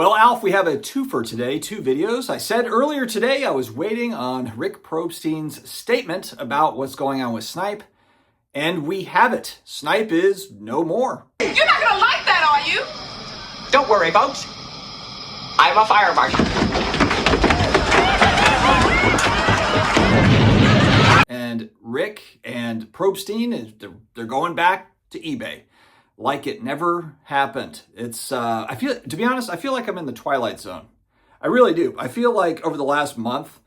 Well, Alf, we have a twofer today, two videos. I said earlier today I was waiting on Rick Probstein's statement about what's going on with Snipe, and we have it. Snipe is no more. You're not gonna like that, are you? Don't worry, folks. I'm a fire marshal. And Rick and Probstein, they're going back to eBay like it never happened. It's to be honest, I feel like I'm in the Twilight Zone. I really do. I feel like over the last month,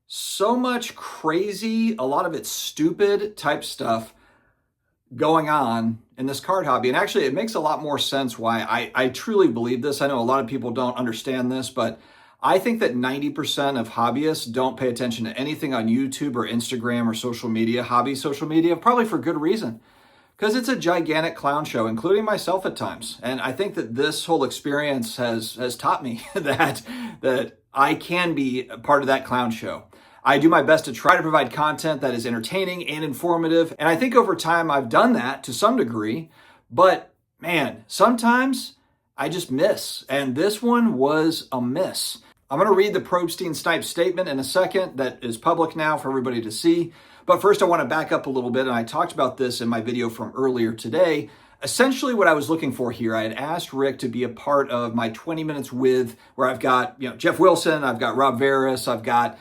so much crazy, a lot of it stupid type stuff going on in this card hobby. And actually, it makes a lot more sense why I truly believe this. I know a lot of people don't understand this, but I think that 90% of hobbyists don't pay attention to anything on YouTube or Instagram or social media, hobby social media, probably for good reason. Because it's a gigantic clown show, including myself at times. And I think that this whole experience has taught me that I can be a part of that clown show. I do my best to try to provide content that is entertaining and informative. And I think over time I've done that to some degree. But man, sometimes I just miss. And this one was a miss. I'm going to read the Probstein Snipe statement in a second that is public now for everybody to see. But first I want to back up a little bit, and I talked about this in my video from earlier today. Essentially what I was looking for here, I had asked Rick to be a part of my 20 Minutes With, where I've got Jeff Wilson, I've got Rob Veras, I've got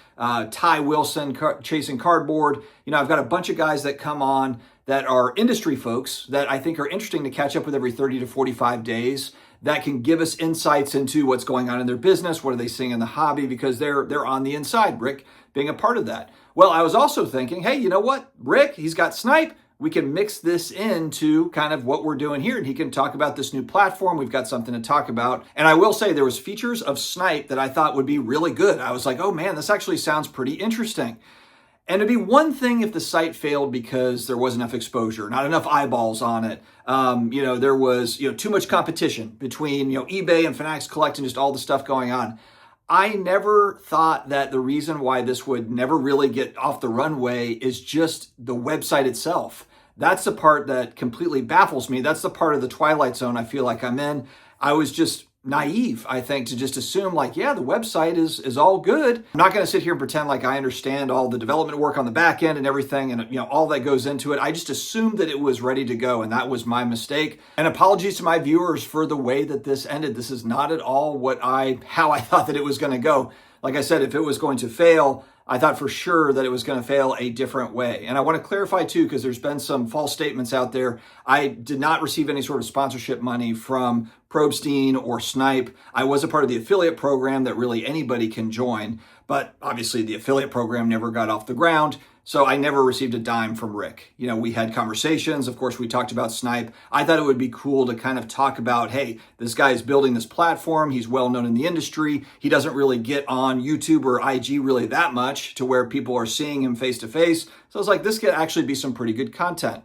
Ty Wilson, Chasing Cardboard. I've got a bunch of guys that come on that are industry folks that I think are interesting to catch up with every 30 to 45 days that can give us insights into what's going on in their business, what are they seeing in the hobby, because they're on the inside, Rick being a part of that. Well, I was also thinking, hey, you know what? Rick, he's got Snipe. We can mix this into kind of what we're doing here, and he can talk about this new platform. We've got something to talk about. And I will say there was features of Snipe that I thought would be really good. I was like, oh man, this actually sounds pretty interesting. And it'd be one thing if the site failed because there wasn't enough exposure, not enough eyeballs on it. There was too much competition between eBay and Fanatics Collect and just all the stuff going on. I never thought that the reason why this would never really get off the runway is just the website itself. That's the part that completely baffles me. That's the part of the Twilight Zone I feel like I'm in. I was just naive, I think, to just assume like, yeah, the website is all good. I'm not going to sit here and pretend like I understand all the development work on the back end and everything and all that goes into it. I just assumed that it was ready to go, and that was my mistake. And apologies to my viewers for the way that this ended. This is not at all how I thought that it was going to go. Like I said, if it was going to fail, I thought for sure that it was going to fail a different way. And I want to clarify too, because there's been some false statements out there. I did not receive any sort of sponsorship money from Probstein or Snipe. I was a part of the affiliate program that really anybody can join, but obviously the affiliate program never got off the ground. So I never received a dime from Rick. We had conversations. Of course, we talked about Snipe. I thought it would be cool to kind of talk about, hey, this guy is building this platform. He's well known in the industry. He doesn't really get on YouTube or IG really that much to where people are seeing him face to face. So I was like, this could actually be some pretty good content.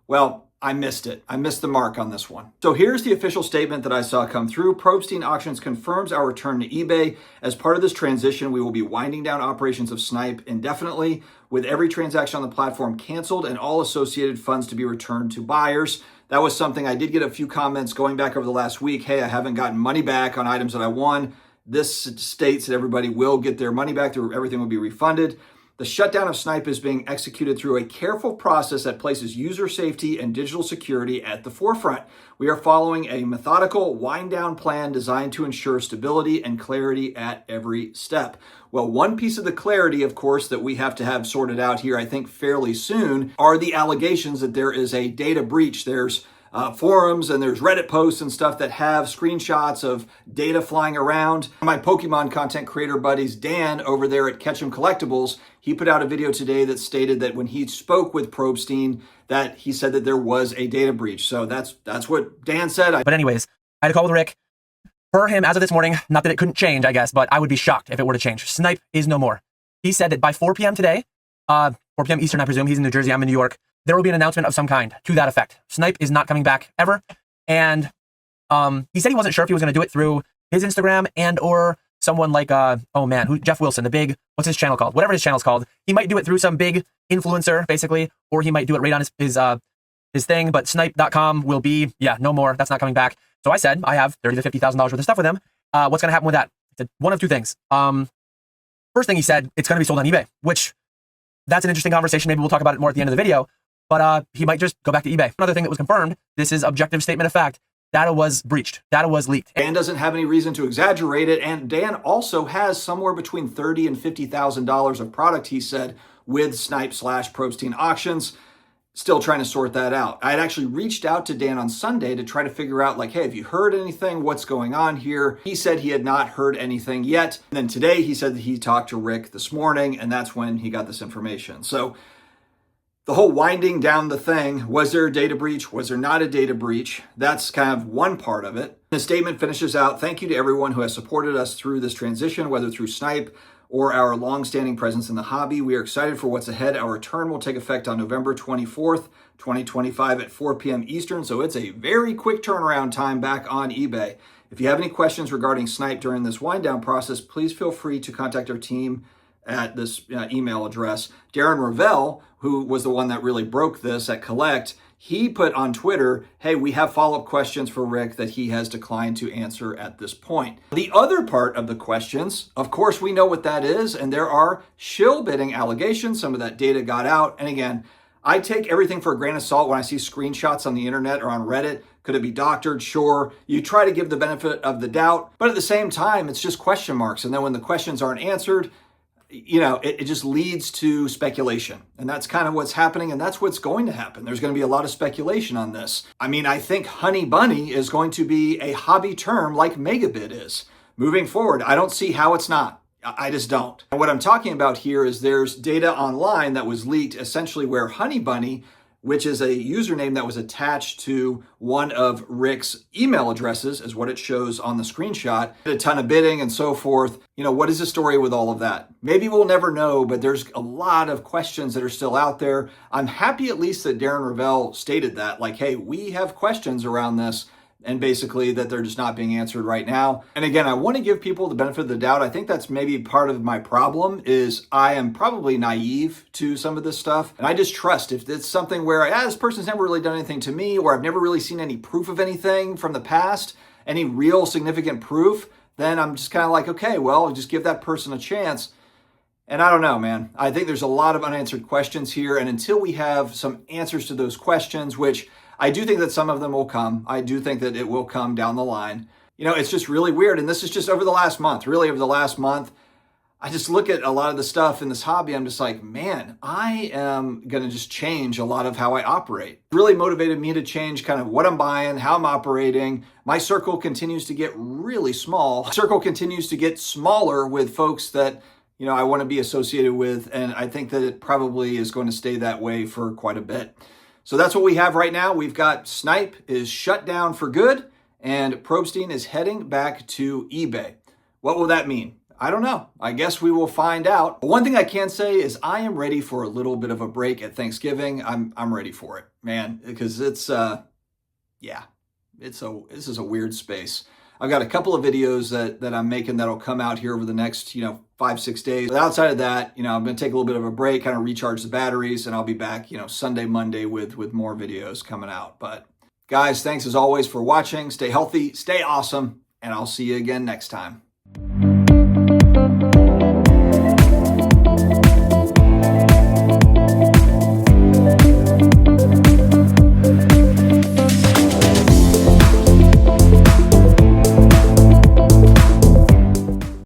Well, I missed it. I missed the mark on this one. So here's the official statement that I saw come through. Probstein Auctions confirms our return to eBay. As part of this transition, we will be winding down operations of Snipe indefinitely, with every transaction on the platform canceled and all associated funds to be returned to buyers. That was something I did get a few comments going back over the last week. Hey, I haven't gotten money back on items that I won. This states that everybody will get their money back. Everything will be refunded. The shutdown of Snipe is being executed through a careful process that places user safety and digital security at the forefront. We are following a methodical wind-down plan designed to ensure stability and clarity at every step. Well, one piece of the clarity, of course, that we have to have sorted out here, I think fairly soon, are the allegations that there is a data breach. There's forums and there's Reddit posts and stuff that have screenshots of data flying around. My Pokemon content creator buddies, Dan over there at Ketchum Collectibles, he put out a video today that stated that when he spoke with Probstein, that he said that there was a data breach. So that's what Dan said. But anyways, I had a call with Rick. For him, as of this morning, not that it couldn't change, I guess, but I would be shocked if it were to change. Snipe is no more. He said that by 4 p.m. today, 4 p.m. Eastern, I presume, he's in New Jersey, I'm in New York, there will be an announcement of some kind to that effect. Snipe is not coming back ever. And he said he wasn't sure if he was going to do it through his Instagram and or someone like, Jeff Wilson, the big, what's his channel called? Whatever his channel's called. He might do it through some big influencer, basically, or he might do it right on his thing, but snipe.com will be, no more. That's not coming back. So I said, I have $30,000 to $50,000 worth of stuff with him. What's going to happen with that? He said one of two things. First thing he said, it's going to be sold on eBay, which that's an interesting conversation. Maybe we'll talk about it more at the end of the video, but he might just go back to eBay. Another thing that was confirmed, this is objective statement of fact. Data was breached. Data was leaked. Dan doesn't have any reason to exaggerate it, and Dan also has somewhere between $30,000 and $50,000 of product, he said, with Snipe/Probstein auctions. Still trying to sort that out. I had actually reached out to Dan on Sunday to try to figure out, like, hey, have you heard anything? What's going on here? He said he had not heard anything yet. And then today he said that he talked to Rick this morning, and that's when he got this information. So the whole winding down the thing, was there a data breach? Was there not a data breach? That's kind of one part of it. The statement finishes out, thank you to everyone who has supported us through this transition, whether through Snipe or our long-standing presence in the hobby. We are excited for what's ahead. Our return will take effect on November 24th, 2025 at 4 p.m. Eastern, so it's a very quick turnaround time back on eBay. If you have any questions regarding Snipe during this wind-down process, please feel free to contact our team at this email address. Darren Ravel, who was the one that really broke this at Collect, he put on Twitter, hey, we have follow-up questions for Rick that he has declined to answer at this point. The other part of the questions, of course, we know what that is, and there are shill bidding allegations. Some of that data got out. And again, I take everything for a grain of salt when I see screenshots on the internet or on Reddit. Could it be doctored? Sure. You try to give the benefit of the doubt, but at the same time, it's just question marks. And then when the questions aren't answered, it just leads to speculation. And that's kind of what's happening, and that's what's going to happen. There's going to be a lot of speculation on this. I mean, I think honey bunny is going to be a hobby term like megabid is. Moving forward, I don't see how it's not. I just don't. And what I'm talking about here is there's data online that was leaked, essentially where honey bunny, which is a username that was attached to one of Rick's email addresses, is what it shows on the screenshot. A ton of bidding and so forth. What is the story with all of that? Maybe we'll never know, but there's a lot of questions that are still out there. I'm happy at least that Darren Ravel stated that, like, hey, we have questions around this, and basically that they're just not being answered right now. And again, I want to give people the benefit of the doubt. I think that's maybe part of my problem is I am probably naive to some of this stuff. And I just trust if it's something where this person's never really done anything to me, or I've never really seen any proof of anything from the past, any real significant proof, then I'm just kind of like, okay, well, I'll just give that person a chance. And I don't know, man. I think there's a lot of unanswered questions here. And until we have some answers to those questions, which I do think that some of them will come. I do think that it will come down the line. It's just really weird. And this is just over the last month, I just look at a lot of the stuff in this hobby. I'm just like, man, I am going to just change a lot of how I operate. It really motivated me to change kind of what I'm buying, how I'm operating. My circle continues to get really small. My circle continues to get smaller with folks that, I want to be associated with. And I think that it probably is going to stay that way for quite a bit. So that's what we have right now. We've got Snipe is shut down for good, and Probstein is heading back to eBay. What will that mean? I don't know. I guess we will find out. But one thing I can say is I am ready for a little bit of a break at Thanksgiving. I'm ready for it, man, because it's this is a weird space. I've got a couple of videos that I'm making that'll come out here over the next 5-6 days. But outside of that, I'm going to take a little bit of a break, kind of recharge the batteries, and I'll be back Sunday, Monday with more videos coming out. But guys, thanks as always for watching. Stay healthy, stay awesome, and I'll see you again next time.